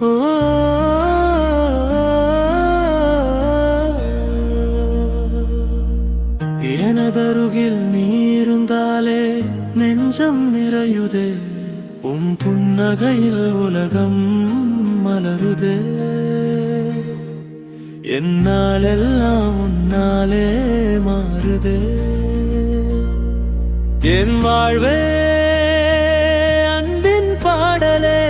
ஓ எனதருகில் நீ இருந்தாலே நெஞ்சம் நிறையுதே, உன் புன்னகையில் உலகம் மலருதே. என்னாலெல்லாம் உன்னாலே மாறுதே. என் வாழ்வே அன்பின் பாடலே,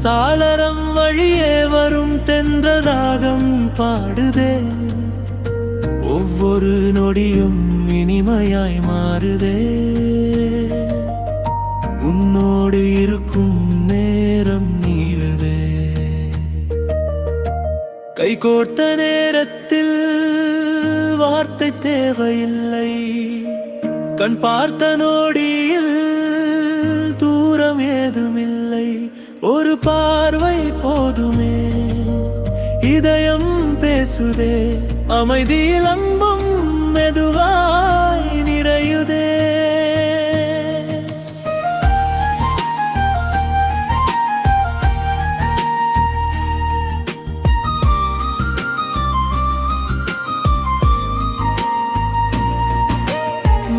சாளரம் வழியே வரும் தென்றல் ராகம் பாடுதே. ஒவ்வொரு நொடியும் இனிமையாய் மாறுதே. உன்னோடு இருக்கும் நேரம் நீளுதே. கைகோர்த்த நேரத்தில் வார்த்தை தேவையில்லை, கண் பார்த்த நொடியில் தூரம் ஏதுமில்லை. ஒரு பார்வை போதுமே, இதயம் பேசுதே. அமைதியில் அன்பும் மெதுவாய் நிறையுதே.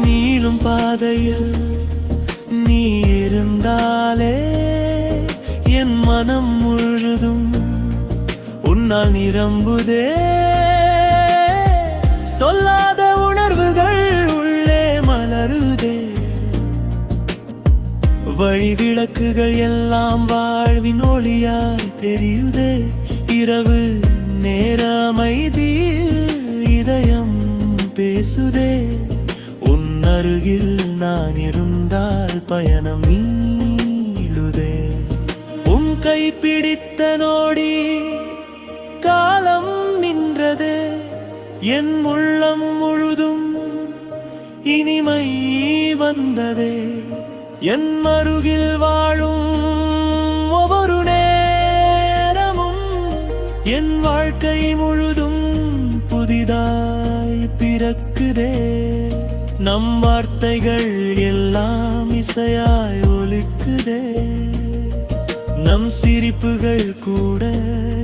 நீளும் பாதையில் நீ இருந்தாலே என் மனம் முழுதும் உன்னால் நிரம்புதே. சொல்லாத உணர்வுகள் உள்ளே மலருதே. வழிவிளக்குகள் எல்லாம் வாழ்வின் ஒளியாய் தெரியுதே. இரவு நேர அமைதியில் இதயம் பேசுதே. உன் அருகில் நான் இருந்தால் பயணம் நீளுதே. உன் கை பிடித்த நோடி காலம் நின்றதே. என் உள்ளம் முழுதும் இனிமை வந்ததே. என் அருகில் வாழும் ஒவ்வொரு நேரமும் என் வாழ்க்கை முழுதும் புதிதாய் பிறக்குதே. நம் வார்த்தைகள் எல்லாம் இசையாய் ஒலிக்குதே. நம் சிரிப்புகள் கூட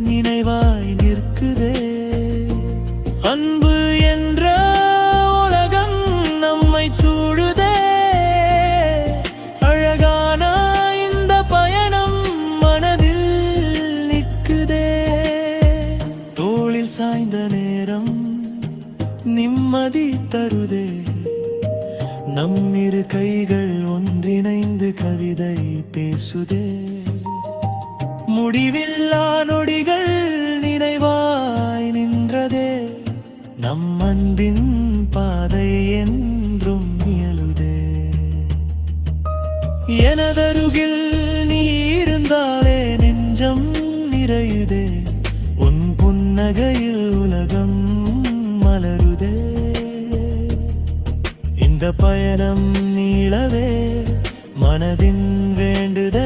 நினைவாய் நிற்குதே. அன்பு என்ற உலகம் நம்மை சூழுதே. அழகான இந்த பயணம் மனதில் நிற்குதே. தோளில் சாய்ந்த நேரம் நிம்மதி தருதே. நம் இரு கைகள் ஒன்றிணைந்து கவிதை பேசுதே. முடிவில்லா நொடிகள் நினைவாய் நின்றதே. நம் அன்பின் பாதை என்றும் இயலுதே. எனதருகில் நீ இருந்தாலே நெஞ்சம் நிறையுதே. உன் புன்னகையில் உலகம் மலருதே. இந்த பயணம் நீளவே மனதின் வேண்டுதல்